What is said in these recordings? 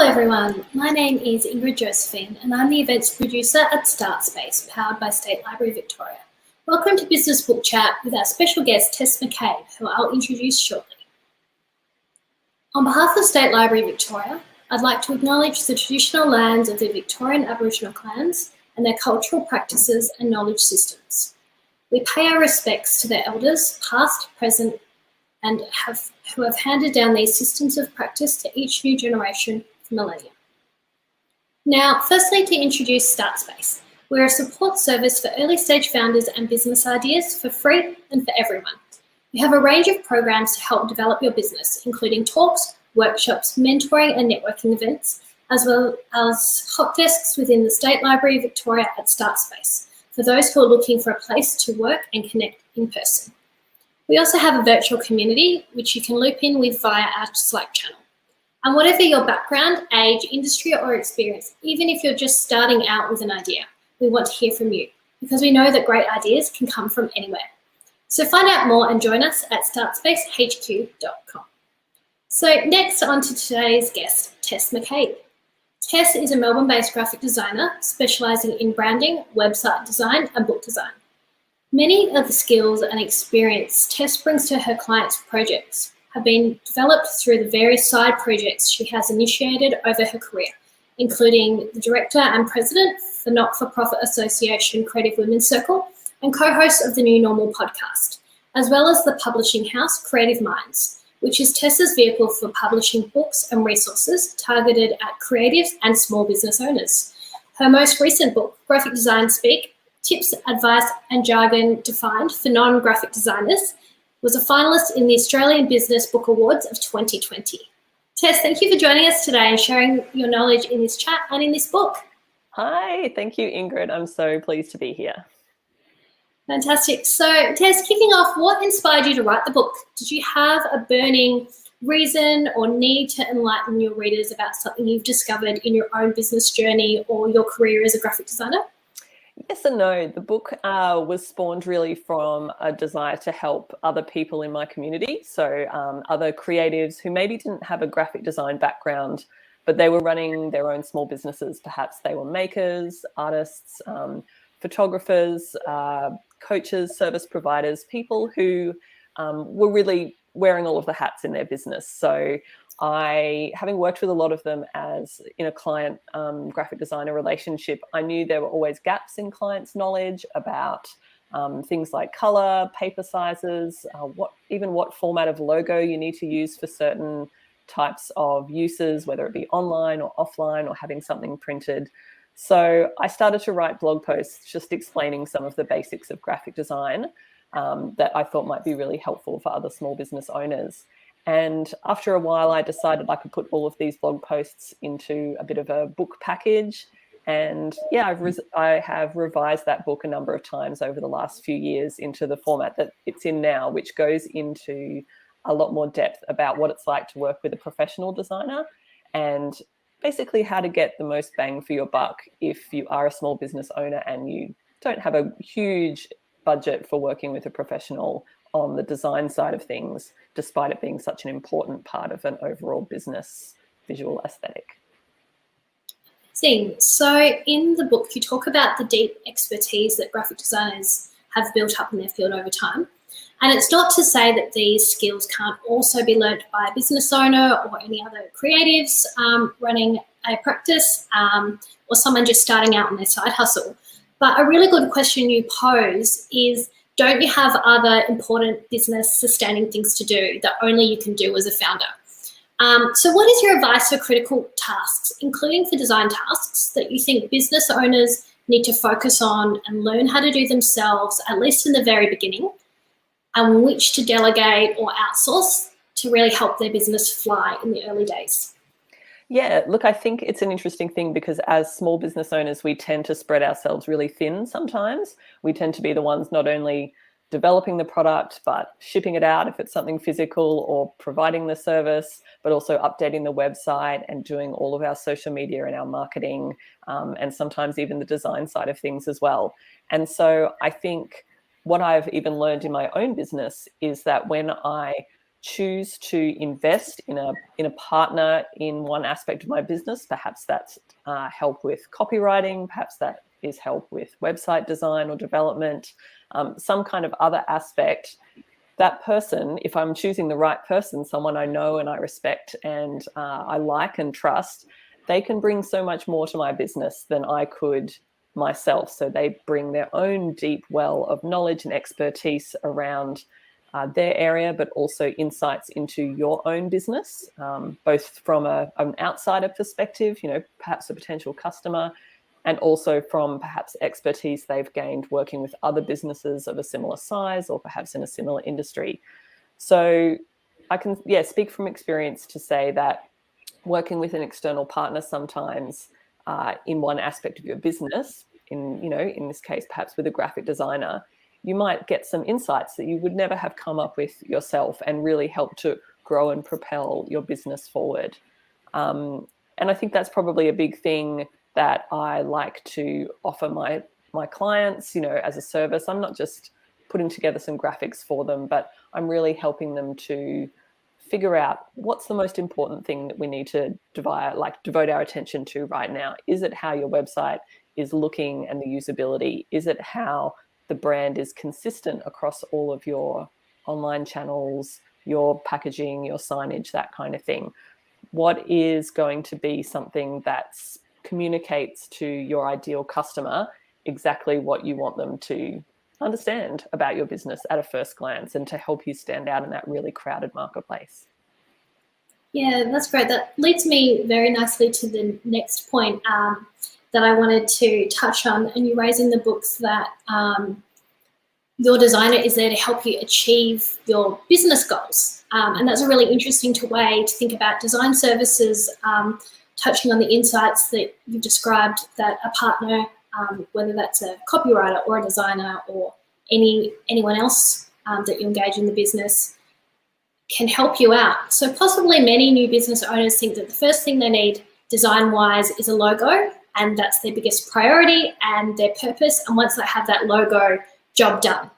everyone, my name is Ingrid Josephine and I'm the events producer at StartSpace, powered by State Library Victoria. Welcome to Business Book Chat with our special guest Tess McCabe, who I'll introduce shortly. On behalf of State Library Victoria, I'd like to acknowledge the traditional lands of the Victorian Aboriginal clans and their cultural practices and knowledge systems. We pay our respects to their elders, past, present, and who have handed down these systems of practice to each new generation for millennia. Now, firstly, to introduce StartSpace. We're a support service for early stage founders and business ideas for free and for everyone. We have a range of programs to help develop your business, including talks, workshops, mentoring and networking events, as well as hot desks within the State Library Victoria at StartSpace for those who are looking for a place to work and connect in person. We also have a virtual community, which you can loop in with via our Slack channel. And whatever your background, age, industry, or experience, even if you're just starting out with an idea, we want to hear from you because we know that great ideas can come from anywhere. So find out more and join us at startspacehq.com. So next on to today's guest, Tess McCabe. Tess is a Melbourne-based graphic designer specialising in branding, website design, and book design. Many of the skills and experience Tess brings to her clients' projects have been developed through the various side projects she has initiated over her career, including the director and president for not-for-profit association Creative Women's Circle and co-host of the New Normal podcast, as well as the publishing house Creative Minds, which is Tess's vehicle for publishing books and resources targeted at creatives and small business owners. Her most recent book, Graphic Design Speak, Tips, Advice and Jargon Defined for Non-Graphic Designers, was a finalist in the Australian Business Book Awards of 2020. Tess, thank you for joining us today and sharing your knowledge in this chat and in this book. Hi, thank you, Ingrid. I'm so pleased to be here. Fantastic. So, Tess, kicking off, what inspired you to write the book? Did you have a burning reason or need to enlighten your readers about something you've discovered in your own business journey or your career as a graphic designer? Yes and no. The book was spawned really from a desire to help other people in my community. So other creatives who maybe didn't have a graphic design background, but they were running their own small businesses. Perhaps they were makers, artists, photographers, coaches, service providers, people who were really wearing all of the hats in their business. So having worked with a lot of them as in a client graphic designer relationship, I knew there were always gaps in clients' knowledge about things like color, paper sizes, what format of logo you need to use for certain types of uses, whether it be online or offline or having something printed. So I started to write blog posts just explaining some of the basics of graphic design that I thought might be really helpful for other small business owners. And after a while, I decided I could put all of these blog posts into a bit of a book package. And yeah, I have revised that book a number of times over the last few years into the format that it's in now, which goes into a lot more depth about what it's like to work with a professional designer and basically how to get the most bang for your buck if you are a small business owner and you don't have a huge budget for working with a professional on the design side of things, despite it being such an important part of an overall business visual aesthetic. So in the book, you talk about the deep expertise that graphic designers have built up in their field over time. And it's not to say that these skills can't also be learnt by a business owner or any other creatives running a practice or someone just starting out on their side hustle. But a really good question you pose is, don't you have other important business sustaining things to do that only you can do as a founder? So what is your advice for critical tasks, including for design tasks, that you think business owners need to focus on and learn how to do themselves, at least in the very beginning, and which to delegate or outsource to really help their business fly in the early days? Yeah, look, I think it's an interesting thing because as small business owners, we tend to spread ourselves really thin sometimes. We tend to be the ones not only developing the product, but shipping it out if it's something physical or providing the service, but also updating the website and doing all of our social media and our marketing, and sometimes even the design side of things as well. And so I think what I've even learned in my own business is that when I choose to invest in a partner in one aspect of my business, perhaps that's help with copywriting, perhaps that is help with website design or development, some kind of other aspect, that person, if I'm choosing the right person, someone I know and I respect and I like and trust, they can bring so much more to my business than I could myself. So they bring their own deep well of knowledge and expertise around their area, but also insights into your own business, both from an outsider perspective, perhaps a potential customer, and also from perhaps expertise they've gained working with other businesses of a similar size or perhaps in a similar industry. So I can, speak from experience to say that working with an external partner sometimes in one aspect of your business, in this case, perhaps with a graphic designer, you might get some insights that you would never have come up with yourself and really help to grow and propel your business forward. And I think that's probably a big thing that I like to offer my clients, as a service. I'm not just putting together some graphics for them, but I'm really helping them to figure out what's the most important thing that we need to devote our attention to right now. Is it how your website is looking and the usability? Is it how the brand is consistent across all of your online channels, your packaging, your signage, that kind of thing? What is going to be something that communicates to your ideal customer exactly what you want them to understand about your business at a first glance and to help you stand out in that really crowded marketplace? Yeah, that's great. That leads me very nicely to the next point that I wanted to touch on. And you raise in the books that your designer is there to help you achieve your business goals. And that's a really interesting way to think about design services, touching on the insights that you've described, that a partner, whether that's a copywriter or a designer or anyone else that you engage in the business, can help you out. So possibly many new business owners think that the first thing they need design-wise is a logo, and that's their biggest priority and their purpose. And once they have that logo, job done.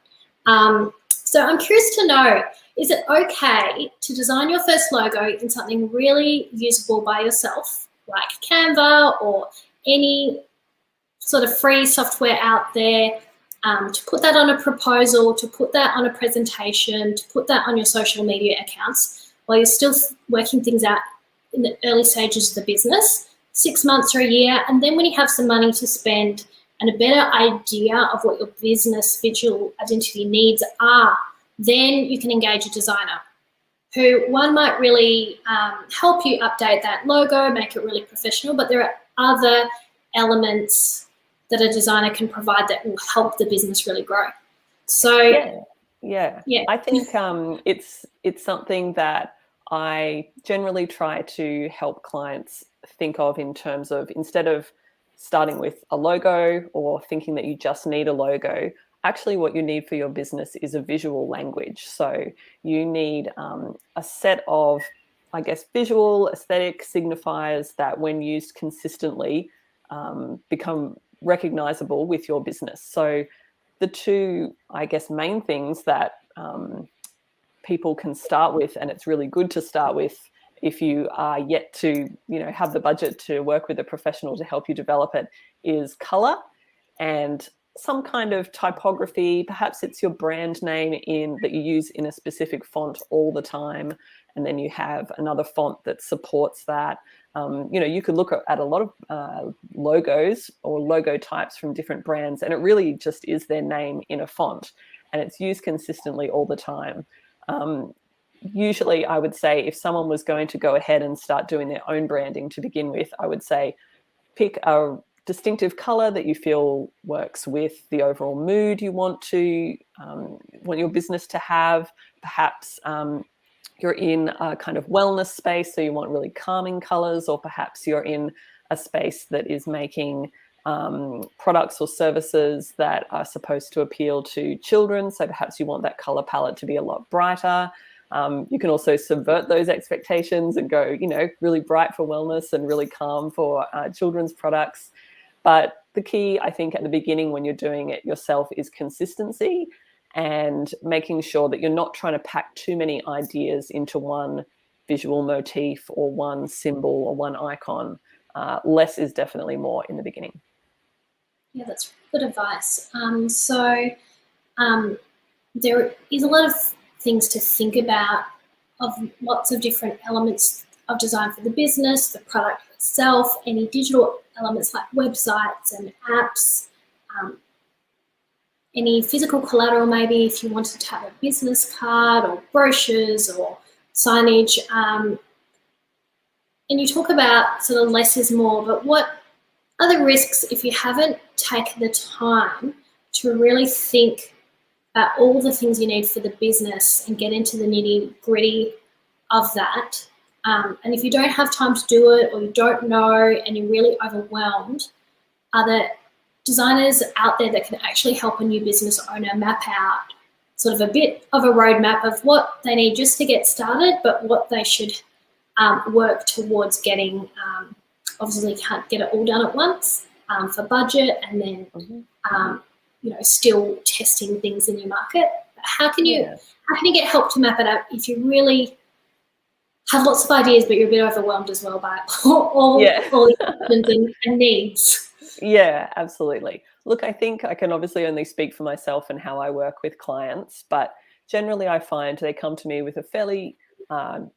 So I'm curious to know, is it okay to design your first logo in something really usable by yourself, like Canva or any sort of free software out there, to put that on a proposal, to put that on a presentation, to put that on your social media accounts while you're still working things out in the early stages of the business, 6 months or a year, and then when you have some money to spend and a better idea of what your business visual identity needs are, then you can engage a designer who might really help you update that logo, make it really professional, but there are other elements that a designer can provide that will help the business really grow. So yeah. I think it's something that I generally try to help clients think of in terms of, instead of starting with a logo or thinking that you just need a logo, actually what you need for your business is a visual language. So you need a set of, I guess, visual aesthetic signifiers that when used consistently become recognizable with your business. So the two, I guess, main things that people can start with, and it's really good to start with if you are yet to, have the budget to work with a professional to help you develop it, is color and some kind of typography. Perhaps it's your brand name that you use in a specific font all the time, and then you have another font that supports that. You could look at a lot of logos or logo types from different brands, and it really just is their name in a font, and it's used consistently all the time. Usually I would say if someone was going to go ahead and start doing their own branding to begin with, I would say pick a distinctive color that you feel works with the overall mood you want your business to have. Perhaps you're in a kind of wellness space, so you want really calming colors, or perhaps you're in a space that is making products or services that are supposed to appeal to children. So perhaps you want that color palette to be a lot brighter. You can also subvert those expectations and go, really bright for wellness and really calm for children's products. But the key, I think, at the beginning when you're doing it yourself is consistency. and making sure that you're not trying to pack too many ideas into one visual motif or one symbol or one icon. Less is definitely more in the beginning. Yeah, that's good advice. There is a lot of things to think about, of lots of different elements of design for the business, the product itself, any digital elements like websites and apps, any physical collateral, maybe if you wanted to have a business card or brochures or signage. And you talk about sort of less is more, but what are the risks if you haven't taken the time to really think about all the things you need for the business and get into the nitty-gritty of that? And if you don't have time to do it, or you don't know and you're really overwhelmed, are there designers out there that can actually help a new business owner map out sort of a bit of a roadmap of what they need just to get started, but what they should work towards getting? Obviously, you can't get it all done at once for budget, and then still testing things in your market. But how can you get help to map it out if you really have lots of ideas, but you're a bit overwhelmed as well by all the options and needs? Yeah, absolutely. Look, I think I can obviously only speak for myself and how I work with clients, but generally I find they come to me with a fairly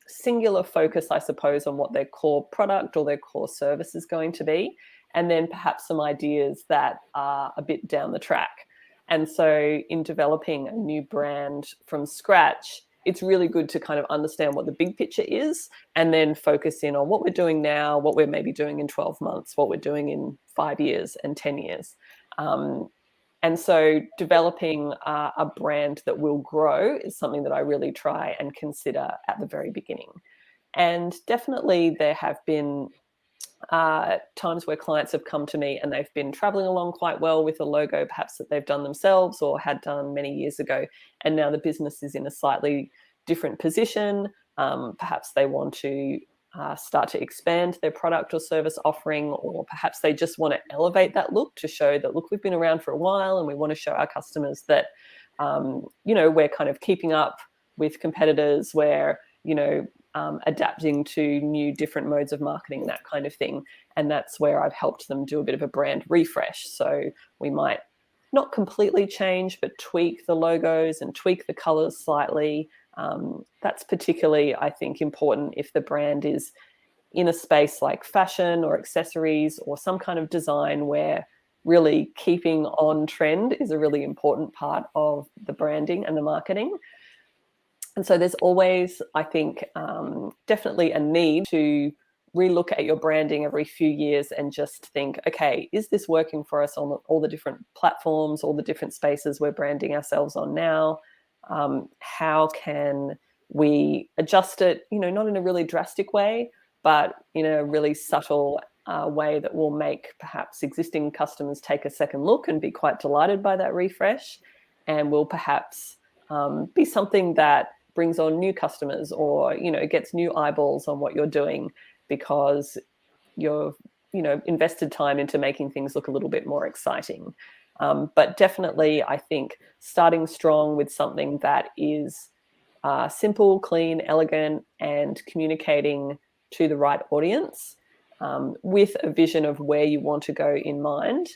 singular focus, I suppose, on what their core product or their core service is going to be, and then perhaps some ideas that are a bit down the track. And so in developing a new brand from scratch, it's really good to kind of understand what the big picture is and then focus in on what we're doing now, what we're maybe doing in 12 months, what we're doing in 5 years and 10 years. And so developing a brand that will grow is something that I really try and consider at the very beginning. And definitely there have been times where clients have come to me and they've been traveling along quite well with a logo perhaps that they've done themselves or had done many years ago, and now the business is in a slightly different position. Perhaps they want to start to expand their product or service offering, or perhaps they just want to elevate that look to show that, look, we've been around for a while and we want to show our customers that we're kind of keeping up with competitors, where adapting to new different modes of marketing, that kind of thing. And that's where I've helped them do a bit of a brand refresh. So we might not completely change, but tweak the logos and tweak the colors slightly. That's particularly, I think, important if the brand is in a space like fashion or accessories or some kind of design where really keeping on trend is a really important part of the branding and the marketing. And so there's always, I think, definitely a need to relook at your branding every few years and just think, okay, is this working for us on all the different platforms, all the different spaces we're branding ourselves on now? How can we adjust it, not in a really drastic way, but in a really subtle way that will make perhaps existing customers take a second look and be quite delighted by that refresh, and will perhaps be something that brings on new customers, or gets new eyeballs on what you're doing because you've invested time into making things look a little bit more exciting. But definitely, I think starting strong with something that is simple, clean, elegant, and communicating to the right audience with a vision of where you want to go in mind.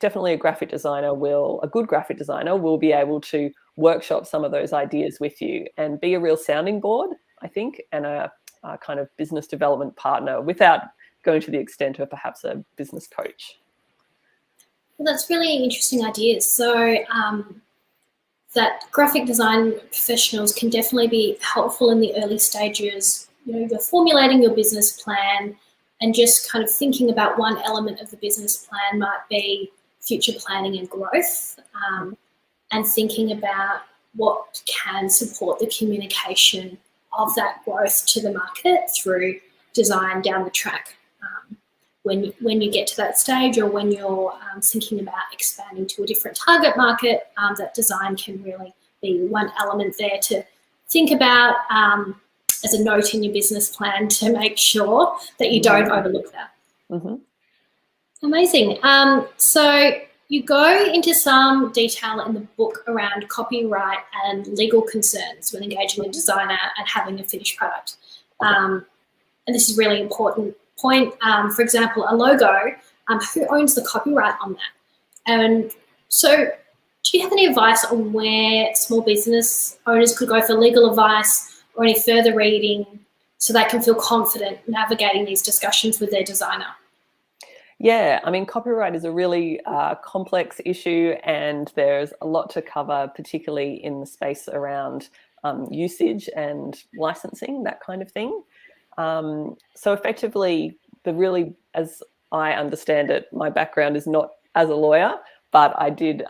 Definitely a good graphic designer will be able to workshop some of those ideas with you and be a real sounding board, I think, and a kind of business development partner without going to the extent of perhaps a business coach. Well, that's really interesting ideas. So that graphic design professionals can definitely be helpful in the early stages. You're formulating your business plan, and just kind of thinking about one element of the business plan might be future planning and growth, and thinking about what can support the communication of that growth to the market through design down the track. When you get to that stage, or when you're thinking about expanding to a different target market, that design can really be one element there to think about as a note in your business plan to make sure that you don't overlook that. Mm-hmm. Amazing. So you go into some detail in the book around copyright and legal concerns when engaging a designer and having a finished product. And this is a really important point. For example, a logo, who owns the copyright on that? And so do you have any advice on where small business owners could go for legal advice or any further reading so they can feel confident navigating these discussions with their designer? Yeah, I mean, copyright is a really complex issue, and there's a lot to cover, particularly in the space around usage and licensing, that kind of thing. So effectively, as I understand it, my background is not as a lawyer, but I did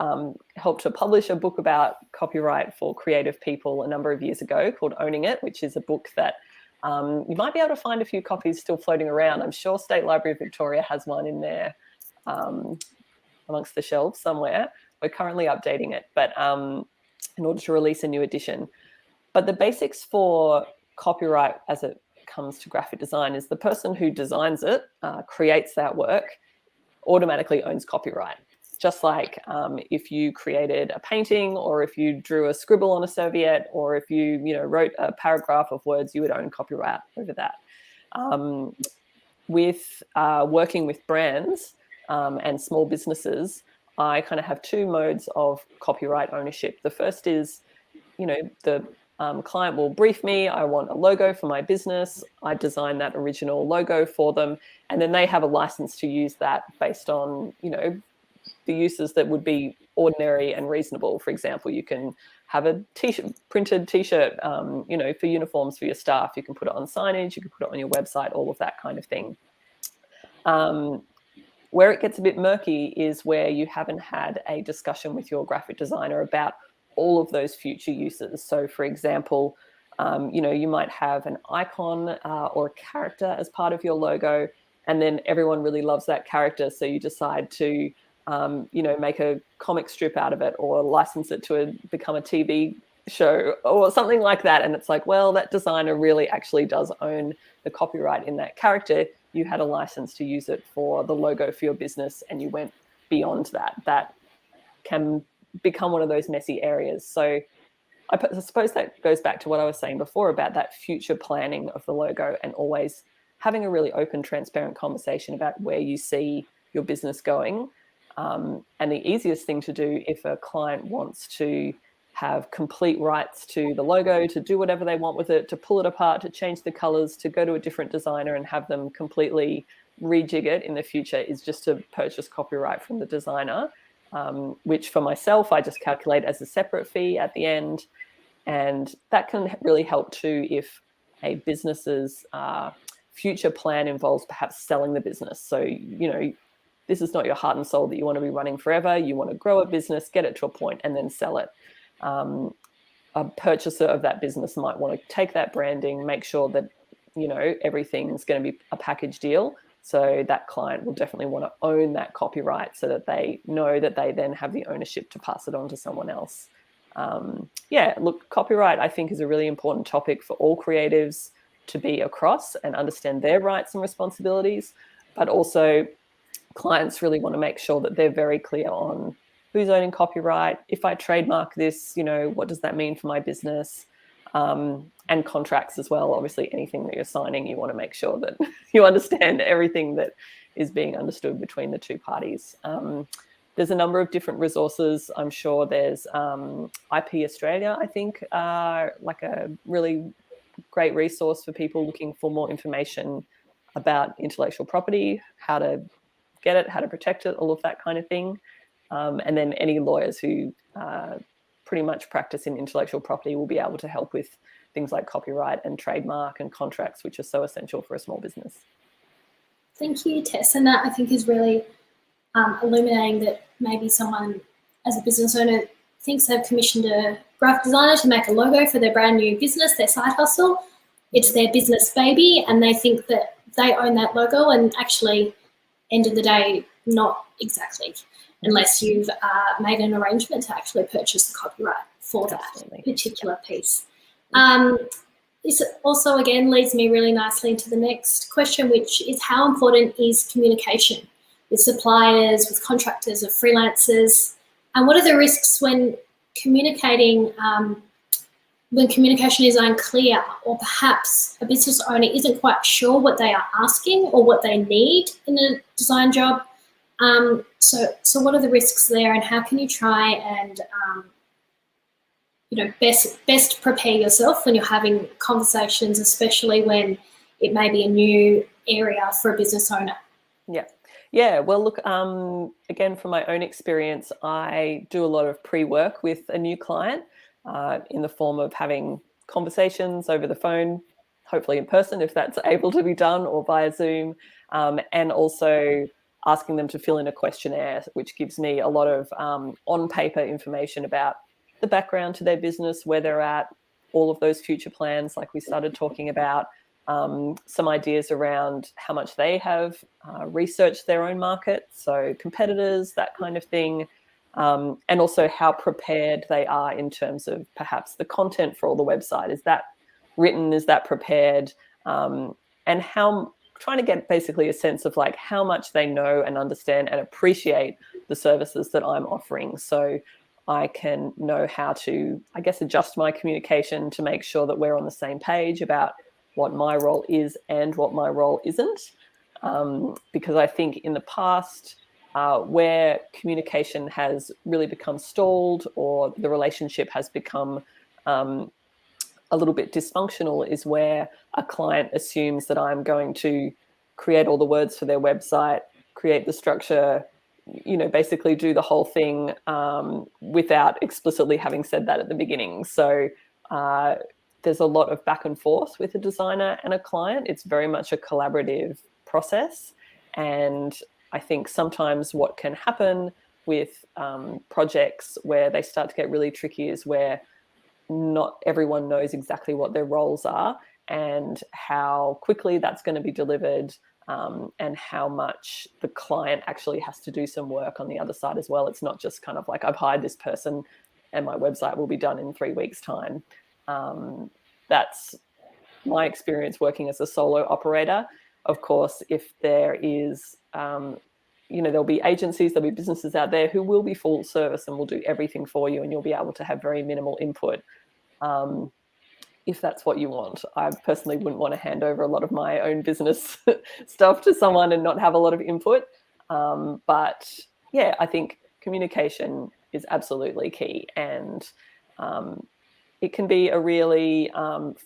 help to publish a book about copyright for creative people a number of years ago called Owning It, which is a book that you might be able to find a few copies still floating around. I'm sure State Library of Victoria has one in there amongst the shelves somewhere. We're currently updating it, but in order to release a new edition. But the basics for copyright as it comes to graphic design is the person who designs it, creates that work, automatically owns copyright. Just like if you created a painting, or if you drew a scribble on a serviette, or if you wrote a paragraph of words, you would own copyright over that. With working with brands and small businesses, I kind of have two modes of copyright ownership. The first is, the client will brief me, I want a logo for my business. I design that original logo for them, and then they have a license to use that based on, the uses that would be ordinary and reasonable. For example, you can have a printed t-shirt, for uniforms for your staff. You can put it on signage, you can put it on your website, all of that kind of thing. Where it gets a bit murky is where you haven't had a discussion with your graphic designer about all of those future uses. So for example, you might have an icon or a character as part of your logo, and then everyone really loves that character. So you decide to make a comic strip out of it, or license it to become a TV show or something like that. And it's like, well, that designer really actually does own the copyright in that character. You had a license to use it for the logo for your business, and you went beyond that. That can become one of those messy areas. So I suppose that goes back to what I was saying before about that future planning of the logo, and always having a really open, transparent conversation about where you see your business going. And the easiest thing to do if a client wants to have complete rights to the logo, to do whatever they want with it, to pull it apart, to change the colors, to go to a different designer and have them completely rejig it in the future, is just to purchase copyright from the designer, which for myself, I just calculate as a separate fee at the end. And that can really help too if a business's future plan involves perhaps selling the business. So, this is not your heart and soul that you want to be running forever. You want to grow a business, get it to a point, and then sell it. A purchaser of that business might want to take that branding, make sure that, everything's going to be a package deal. So that client will definitely want to own that copyright so that they know that they then have the ownership to pass it on to someone else. Copyright, I think, is a really important topic for all creatives to be across and understand their rights and responsibilities, but also clients really want to make sure that they're very clear on who's owning copyright. If I trademark this, what does that mean for my business? And contracts as well. Obviously, anything that you're signing, you want to make sure that you understand everything that is being understood between the two parties. There's a number of different resources. I'm sure there's IP Australia, I think, like a really great resource for people looking for more information about intellectual property, how to get it, how to protect it, all of that kind of thing. And then any lawyers who pretty much practice in intellectual property will be able to help with things like copyright and trademark and contracts, which are so essential for a small business. Thank you, Tess. And that, I think, is really illuminating that maybe someone as a business owner thinks they've commissioned a graphic designer to make a logo for their brand new business, their side hustle. It's their business baby, and they think that they own that logo, and actually, end of the day, not exactly, unless you've made an arrangement to actually purchase the copyright for that particular piece. This also, again, leads me really nicely into the next question, which is how important is communication with suppliers, with contractors, with freelancers? And what are the risks when communicating, when communication is unclear, or perhaps a business owner isn't quite sure what they are asking or what they need in a design job? So what are the risks there, and how can you try and best prepare yourself when you're having conversations, especially when it may be a new area for a business owner? Yeah. Well, look, again, from my own experience, I do a lot of pre-work with a new client in the form of having conversations over the phone, hopefully in person if that's able to be done, or via Zoom, and also asking them to fill in a questionnaire, which gives me a lot of on-paper information about the background to their business, where they're at, all of those future plans like we started talking about, some ideas around how much they have researched their own market, so competitors, that kind of thing, and also how prepared they are in terms of perhaps the content for all the website. Is that written? Is that prepared? And how, trying to get basically a sense of like how much they know and understand and appreciate the services that I'm offering. So I can know how to, I guess, adjust my communication to make sure that we're on the same page about what my role is and what my role isn't. Because I think in the past, where communication has really become stalled or the relationship has become a little bit dysfunctional is where a client assumes that I'm going to create all the words for their website, create the structure, basically do the whole thing without explicitly having said that at the beginning. So there's a lot of back and forth with a designer and a client. It's very much a collaborative process. And I think sometimes what can happen with projects where they start to get really tricky is where not everyone knows exactly what their roles are and how quickly that's going to be delivered, and how much the client actually has to do some work on the other side as well. It's not just kind of like, I've hired this person and my website will be done in 3 weeks' time. That's my experience working as a solo operator. Of course, if there is, there'll be agencies, there'll be businesses out there who will be full service and will do everything for you, and you'll be able to have very minimal input. If that's what you want. I personally wouldn't want to hand over a lot of my own business stuff to someone and not have a lot of input. But yeah, I think communication is absolutely key, and it can be a really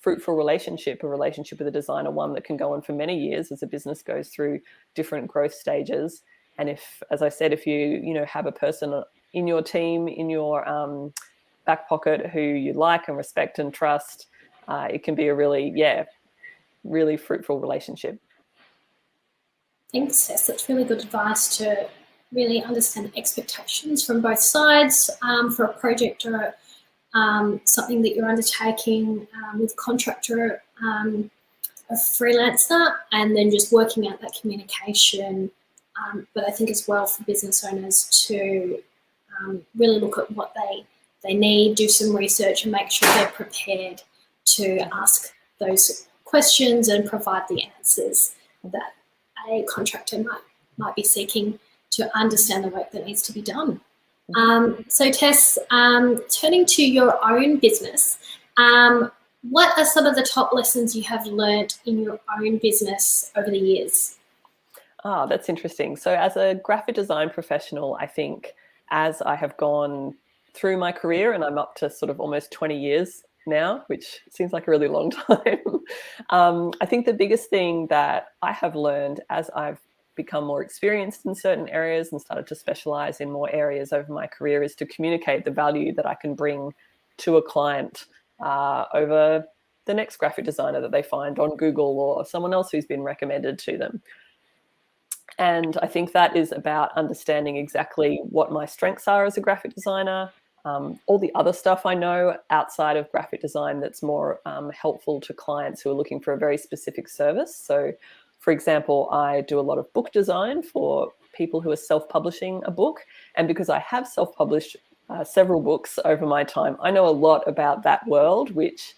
fruitful relationship, a relationship with a designer, one that can go on for many years as a business goes through different growth stages. And if, as I said, if you have a person in your team, in your back pocket who you like and respect and trust, it can be a really fruitful relationship. Thanks, Tess. That's really good advice to really understand expectations from both sides for a project or something that you're undertaking with a contractor, a freelancer, and then just working out that communication. But I think as well for business owners to really look at what they need, do some research and make sure they're prepared to ask those questions and provide the answers that a contractor might be seeking to understand the work that needs to be done. So Tess, turning to your own business, what are some of the top lessons you have learned in your own business over the years? That's interesting. So as a graphic design professional, I think as I have gone through my career, and I'm up to sort of almost 20 years now, which seems like a really long time. I think the biggest thing that I have learned as I've become more experienced in certain areas and started to specialize in more areas over my career is to communicate the value that I can bring to a client over the next graphic designer that they find on Google or someone else who's been recommended to them. And I think that is about understanding exactly what my strengths are as a graphic designer, all the other stuff I know outside of graphic design that's more helpful to clients who are looking for a very specific service. So, for example, I do a lot of book design for people who are self-publishing a book. And because I have self-published several books over my time, I know a lot about that world, which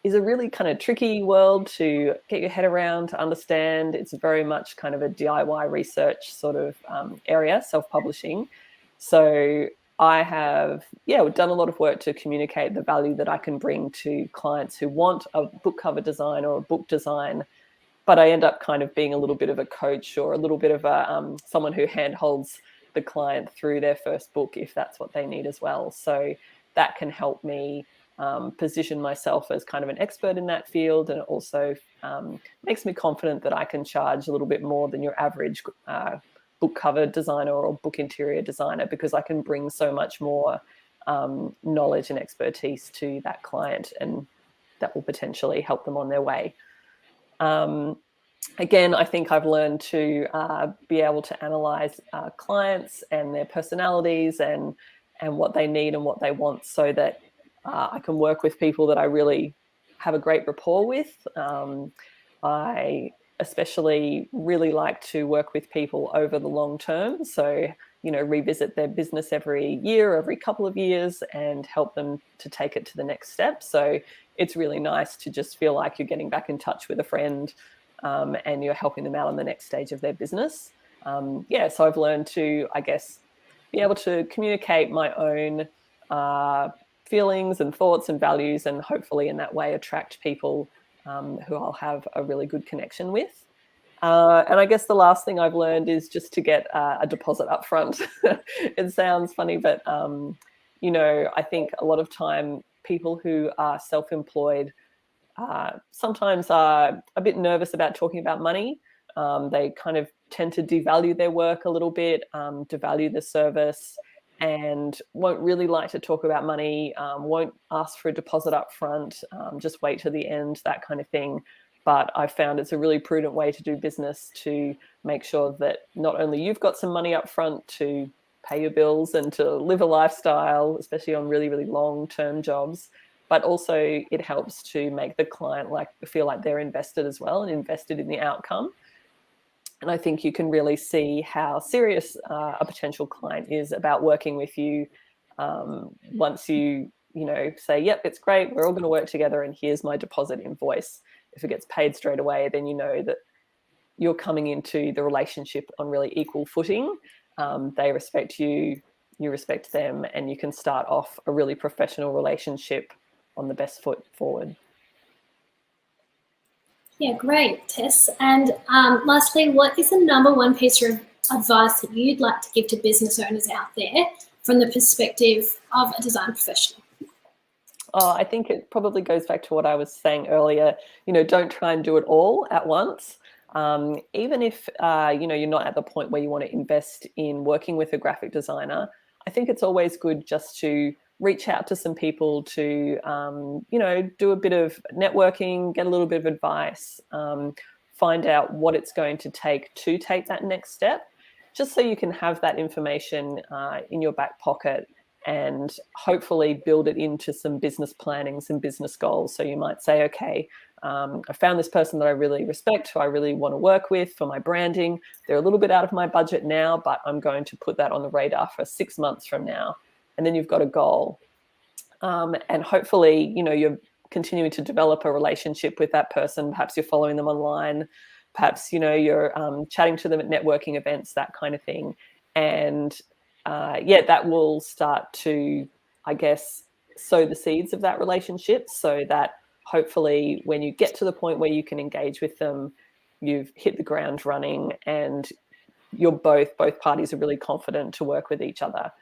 is a really kind of tricky world to get your head around, to understand. It's very much kind of a DIY research sort of area, self-publishing. So I have, done a lot of work to communicate the value that I can bring to clients who want a book cover design or a book design, but I end up kind of being a little bit of a coach or a little bit of a someone who handholds the client through their first book if that's what they need as well. So that can help me position myself as kind of an expert in that field, and it also makes me confident that I can charge a little bit more than your average book cover designer or book interior designer, because I can bring so much more knowledge and expertise to that client, and that will potentially help them on their way. Again, I think I've learned to be able to analyze clients and their personalities and what they need and what they want, so that I can work with people that I really have a great rapport with. I especially really like to work with people over the long term. So, revisit their business every year, every couple of years, and help them to take it to the next step. So it's really nice to just feel like you're getting back in touch with a friend, and you're helping them out on the next stage of their business. So I've learned to, I guess, be able to communicate my own feelings and thoughts and values, and hopefully in that way attract people who I'll have a really good connection with. And I guess the last thing I've learned is just to get a deposit up front. It sounds funny, but I think a lot of time people who are self-employed sometimes are a bit nervous about talking about money. They kind of tend to devalue their work a little bit, devalue the service, and won't really like to talk about money, won't ask for a deposit up front, just wait to the end, that kind of thing. But I found it's a really prudent way to do business, to make sure that not only you've got some money up front to pay your bills and to live a lifestyle, especially on really, really long-term jobs, but also it helps to make the client feel like they're invested as well and invested in the outcome. And I think you can really see how serious a potential client is about working with you once you say, yep, it's great, we're all going to work together, and here's my deposit invoice. If it gets paid straight away, then you know that you're coming into the relationship on really equal footing. They respect you, you respect them, and you can start off a really professional relationship on the best foot forward. Yeah, great, Tess. And lastly, what is the number one piece of advice that you'd like to give to business owners out there from the perspective of a design professional? Oh, I think it probably goes back to what I was saying earlier. Don't try and do it all at once. Even if you're not at the point where you want to invest in working with a graphic designer, I think it's always good just to reach out to some people to do a bit of networking, get a little bit of advice, find out what it's going to take that next step, just so you can have that information in your back pocket, and hopefully build it into some business planning, some business goals. So you might say, okay, I found this person that I really respect, who I really want to work with for my branding. They're a little bit out of my budget now, but I'm going to put that on the radar for 6 months from now. And then you've got a goal. And hopefully, you're continuing to develop a relationship with that person. Perhaps you're following them online. Perhaps, you're chatting to them at networking events, that kind of thing. And that will start to, I guess, sow the seeds of that relationship, so that hopefully when you get to the point where you can engage with them, you've hit the ground running, and you're both parties are really confident to work with each other.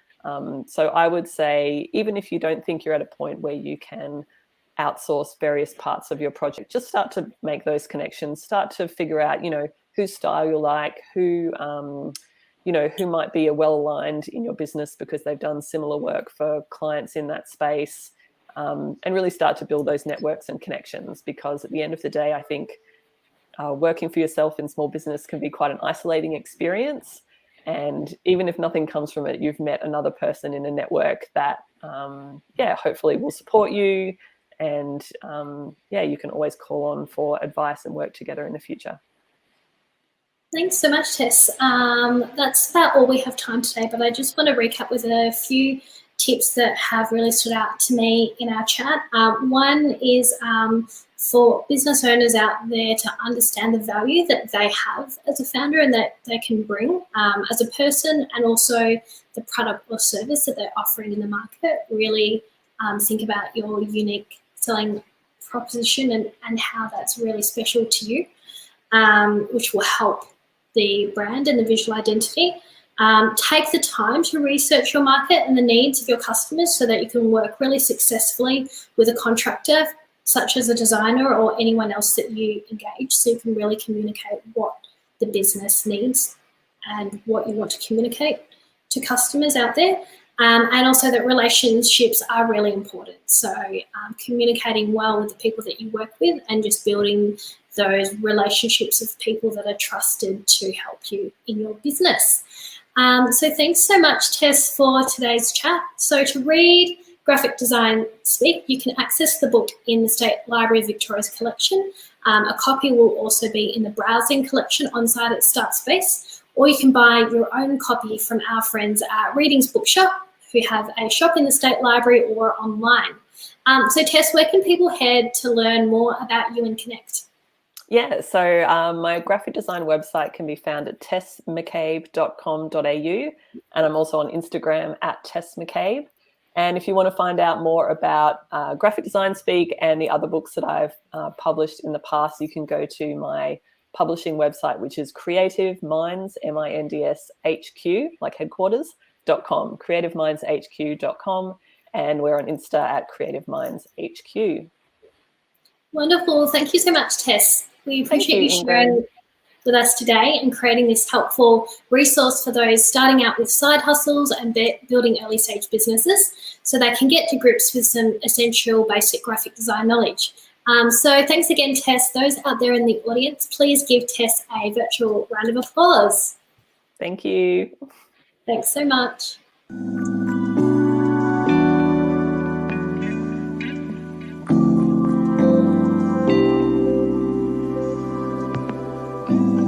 So I would say, even if you don't think you're at a point where you can outsource various parts of your project, just start to make those connections, start to figure out, whose style you like, who might be well-aligned in your business because they've done similar work for clients in that space, and really start to build those networks and connections. Because at the end of the day, I think working for yourself in small business can be quite an isolating experience. And even if nothing comes from it, you've met another person in a network that, hopefully will support you. And you can always call on for advice and work together in the future. Thanks so much, Tess. That's about all we have time today, but I just want to recap with a few tips that have really stood out to me in our chat. One is for business owners out there to understand the value that they have as a founder and that they can bring as a person, and also the product or service that they're offering in the market. Really think about your unique selling proposition and how that's really special to you, which will help the brand and the visual identity. Take the time to research your market and the needs of your customers so that you can work really successfully with a contractor, such as a designer or anyone else that you engage, so you can really communicate what the business needs and what you want to communicate to customers out there. And also that relationships are really important. So communicating well with the people that you work with and just building those relationships of people that are trusted to help you in your business. So thanks so much, Tess, for today's chat. So to read Graphic Design Speak, you can access the book in the State Library of Victoria's collection. A copy will also be in the browsing collection on site at StartSpace, or you can buy your own copy from our friends at Readings Bookshop, who have a shop in the State Library or online. So Tess, where can people head to learn more about you and connect? Yeah, so my graphic design website can be found at tessmccabe.com.au, and I'm also on Instagram at tessmccabe. And if you want to find out more about Graphic Design Speak and the other books that I've published in the past, you can go to my publishing website, which is Creative Minds, MINDS HQ, like headquarters.com, creativeminds.hq.com, and we're on Insta at Creative Minds HQ. Wonderful. Thank you so much, Tess. We appreciate you sharing with us today and creating this helpful resource for those starting out with side hustles and building early stage businesses so they can get to grips with some essential basic graphic design knowledge. So thanks again, Tess. Those out there in the audience, please give Tess a virtual round of applause. Thank you. Thanks so much. Thank you.